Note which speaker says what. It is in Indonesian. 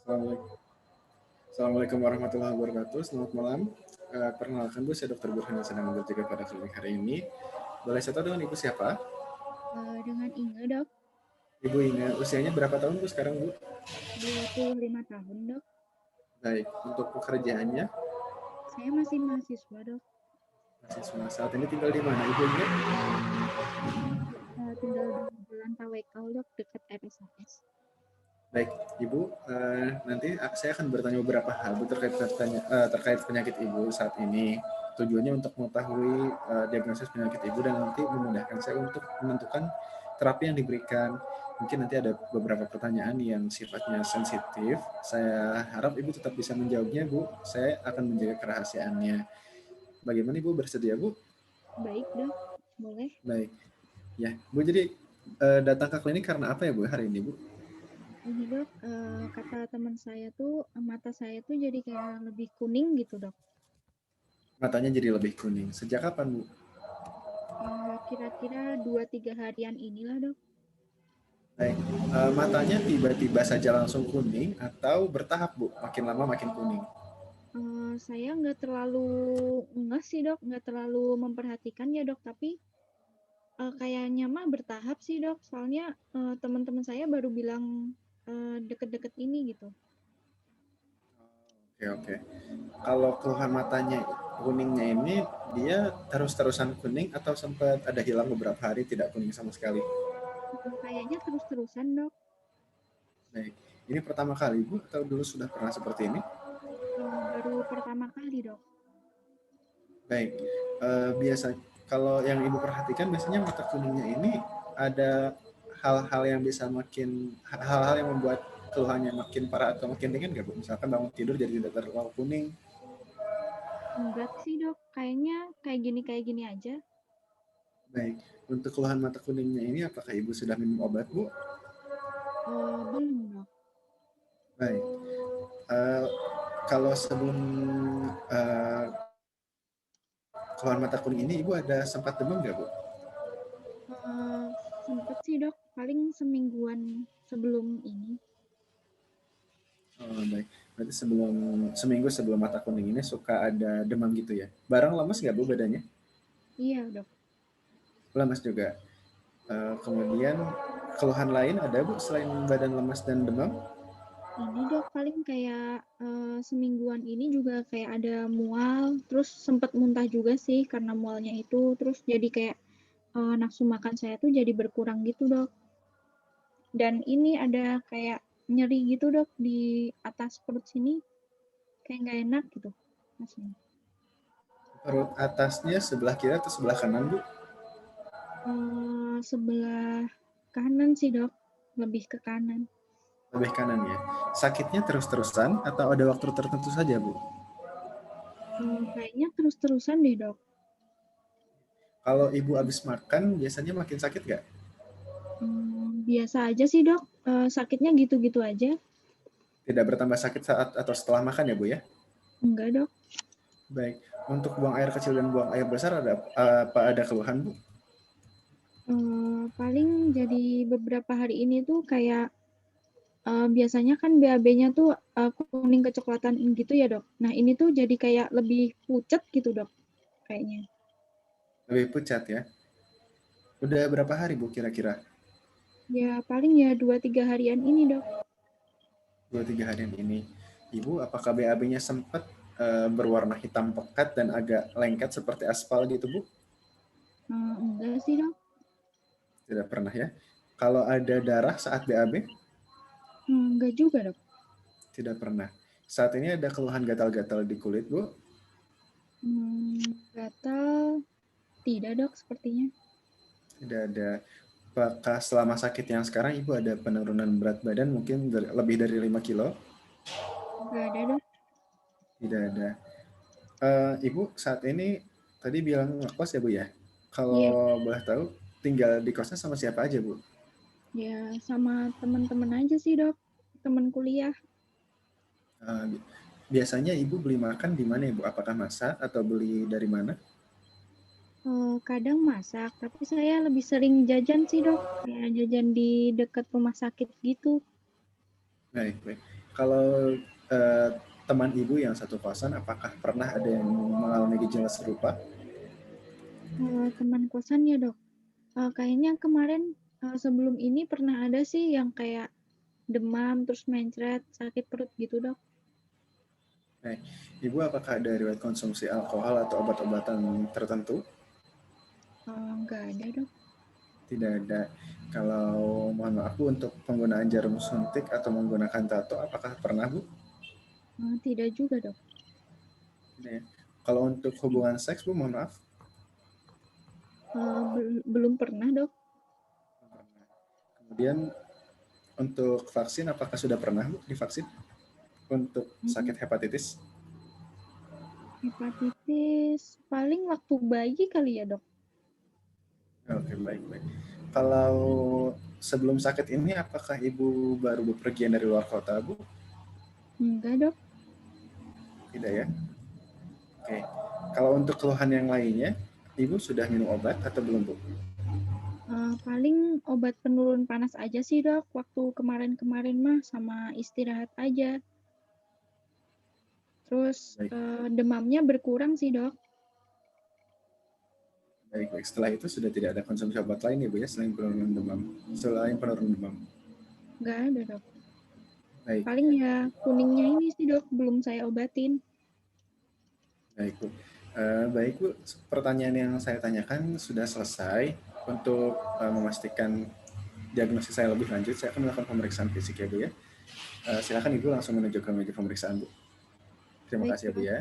Speaker 1: Assalamualaikum. Assalamualaikum warahmatullahi wabarakatuh. Selamat malam. Perkenalkan Bu, saya Dr. Burhan yang sedang bertugas pada klinik hari ini. Boleh saya tahu dengan Ibu siapa?
Speaker 2: Dengan Inge, Dok.
Speaker 1: Ibu Ina, usianya berapa tahun Bu sekarang Bu?
Speaker 2: 25 tahun, Dok.
Speaker 1: Baik, untuk pekerjaannya
Speaker 2: Saya masih mahasiswa, Dok.
Speaker 1: mahasiswa saat ini tinggal di mana Ibu Ina?
Speaker 2: Tinggal di Jalan Tawekal, Dok, dekat RSAS.
Speaker 1: Baik, Ibu, nanti saya akan bertanya beberapa hal Bu terkait penyakit Ibu saat ini. Tujuannya untuk mengetahui diagnosis penyakit Ibu dan nanti memudahkan saya untuk menentukan terapi yang diberikan. Mungkin nanti ada beberapa pertanyaan yang sifatnya sensitif. Saya harap Ibu tetap bisa menjawabnya, Bu. Saya akan menjaga kerahasiaannya. Bagaimana Ibu, bersedia, Bu?
Speaker 2: Baik, Dok. Boleh.
Speaker 1: Baik. Ya, Bu, jadi datang ke klinik karena apa ya, Bu, hari ini, Bu?
Speaker 2: Ini, Dok, kata teman saya tuh, mata saya tuh jadi kayak lebih kuning gitu, Dok.
Speaker 1: Matanya jadi lebih kuning. Sejak kapan, Bu?
Speaker 2: Kira-kira 2-3 harian inilah, Dok.
Speaker 1: Baik, matanya tiba-tiba saja langsung kuning atau bertahap, Bu? Makin lama makin kuning?
Speaker 2: Saya nggak terlalu ngeh sih, Dok. Nggak terlalu memperhatikan ya, Dok. Tapi kayaknya mah bertahap sih, Dok. Soalnya teman-teman saya baru bilang deket-deket ini gitu.
Speaker 1: Oke, oke. Kalau keluhan matanya kuningnya ini, dia terus-terusan kuning atau sempat ada hilang beberapa hari tidak kuning sama sekali?
Speaker 2: Kayaknya terus-terusan, Dok.
Speaker 1: Baik, ini pertama kali, Bu, atau dulu sudah pernah seperti ini?
Speaker 2: Baru pertama kali, Dok.
Speaker 1: Baik, biasa kalau yang Ibu perhatikan biasanya mata kuningnya ini ada hal-hal yang bisa hal-hal yang membuat keluhannya makin parah atau makin ringan nggak, Bu? Misalkan bangun tidur jadi tidak terlalu kuning.
Speaker 2: Enggak sih, Dok. Kayaknya kayak gini aja.
Speaker 1: Baik, untuk keluhan mata kuningnya ini apakah Ibu sudah minum obat, Bu?
Speaker 2: Belum, Dok.
Speaker 1: Baik, eee, kalau sebelum, eee, keluhan mata kuning ini Ibu ada sempat demam nggak, Bu?
Speaker 2: Eh, Sempet sih, Dok. Paling semingguan sebelum ini.
Speaker 1: Oh, baik. Berarti seminggu sebelum mata kuning ini suka ada demam gitu ya? Barang lemes nggak, Bu, badannya?
Speaker 2: Iya, Dok.
Speaker 1: Lemes juga. Kemudian keluhan lain ada, Bu, selain badan lemas dan demam?
Speaker 2: Ini, Dok, paling kayak semingguan ini juga kayak ada mual. Terus sempet muntah juga sih karena mualnya itu. Terus jadi kayak nafsu makan saya tuh jadi berkurang gitu, Dok. Dan ini ada kayak nyeri gitu, Dok, di atas perut sini. Kayak nggak enak gitu rasanya.
Speaker 1: Perut atasnya sebelah kiri atau sebelah kanan, Bu?
Speaker 2: Sebelah kanan sih, Dok. Lebih ke kanan.
Speaker 1: Lebih kanan ya. Sakitnya terus-terusan atau ada waktu tertentu saja, Bu?
Speaker 2: Kayaknya terus-terusan deh, Dok.
Speaker 1: Kalau Ibu habis makan biasanya makin sakit nggak?
Speaker 2: Biasa aja sih, Dok. Sakitnya gitu-gitu aja.
Speaker 1: Tidak bertambah sakit saat atau setelah makan ya, Bu ya?
Speaker 2: Enggak, Dok.
Speaker 1: Baik. Untuk buang air kecil dan buang air besar ada keluhan, Bu?
Speaker 2: Paling jadi beberapa hari ini tuh kayak biasanya kan BAB-nya tuh kuning kecoklatan gitu ya, Dok. Nah, ini tuh jadi kayak lebih pucet gitu, Dok, kayaknya.
Speaker 1: Lebih pucat ya? Udah berapa hari, Bu, kira-kira?
Speaker 2: Ya, paling ya 2-3 harian ini, Dok.
Speaker 1: 2-3 harian ini. Ibu, apakah BAB-nya sempat berwarna hitam pekat dan agak lengket seperti aspal gitu, Bu?
Speaker 2: Enggak sih, Dok.
Speaker 1: Tidak pernah ya? Kalau ada darah saat BAB?
Speaker 2: Enggak juga, Dok.
Speaker 1: Tidak pernah. Saat ini ada keluhan gatal-gatal di kulit, Bu?
Speaker 2: Gatal, tidak, Dok, sepertinya.
Speaker 1: Tidak ada. Apakah selama sakit yang sekarang Ibu ada penurunan berat badan mungkin lebih dari 5 kilo?
Speaker 2: Enggak ada, Dok.
Speaker 1: Tidak ada. Ibu saat ini tadi bilang ngekos ya, Bu ya?
Speaker 2: Iya,
Speaker 1: Kalau boleh tahu, tinggal di kosnya sama siapa aja, Bu?
Speaker 2: ya sama teman-teman aja sih, Dok. Teman kuliah.
Speaker 1: Eh, Biasanya Ibu beli makan di mana, Ibu? Apakah masak atau beli dari mana?
Speaker 2: Kadang masak, tapi saya lebih sering jajan sih, Dok. Kayak jajan di dekat rumah sakit gitu.
Speaker 1: Baik, baik. Kalau eh, teman ibu yang satu kosan, apakah pernah ada yang mengalami gejala serupa?
Speaker 2: Teman kosan ya dok, kayaknya kemarin sebelum ini pernah ada sih yang kayak demam, terus mencret, sakit perut gitu dok.
Speaker 1: Baik. Ibu apakah ada riwayat konsumsi alkohol atau obat-obatan tertentu?
Speaker 2: Nggak ada dok.
Speaker 1: Tidak ada. Kalau mohon maaf Bu, untuk penggunaan jarum suntik atau menggunakan tato, apakah pernah Bu?
Speaker 2: Tidak juga dok.
Speaker 1: Tidak ya. Kalau untuk hubungan seks Bu, mohon maaf.
Speaker 2: Belum pernah dok.
Speaker 1: Kemudian untuk vaksin, apakah sudah pernah Bu divaksin untuk
Speaker 2: Hmm,
Speaker 1: sakit hepatitis?
Speaker 2: Hepatitis paling waktu bayi kali ya dok.
Speaker 1: Oke, baik, baik. Kalau sebelum sakit ini, apakah Ibu baru bepergian dari luar kota Bu?
Speaker 2: Enggak dok.
Speaker 1: Tidak ya. Oke. Kalau untuk keluhan yang lainnya, Ibu sudah minum obat atau belum Bu?
Speaker 2: Paling obat penurun panas aja sih dok. Waktu kemarin-kemarin mah sama istirahat aja. Terus
Speaker 1: Baik,
Speaker 2: demamnya berkurang sih dok.
Speaker 1: baik, baik. Setelah itu sudah tidak ada konsumsi obat lain ya Bu ya, selain penurun demam. Selain penurun demam.
Speaker 2: Enggak ada dok.
Speaker 1: Baik,
Speaker 2: Paling ya kuningnya ini sih dok, belum saya obatin.
Speaker 1: baik Bu. Baik Bu, pertanyaan yang saya tanyakan sudah selesai. Untuk memastikan diagnosis saya lebih lanjut, saya akan melakukan pemeriksaan fisik ya Bu ya. Silakan Ibu langsung menuju ke meja pemeriksaan Bu. Terima
Speaker 2: Baik
Speaker 1: kasih ya Bu
Speaker 2: dok.
Speaker 1: ya.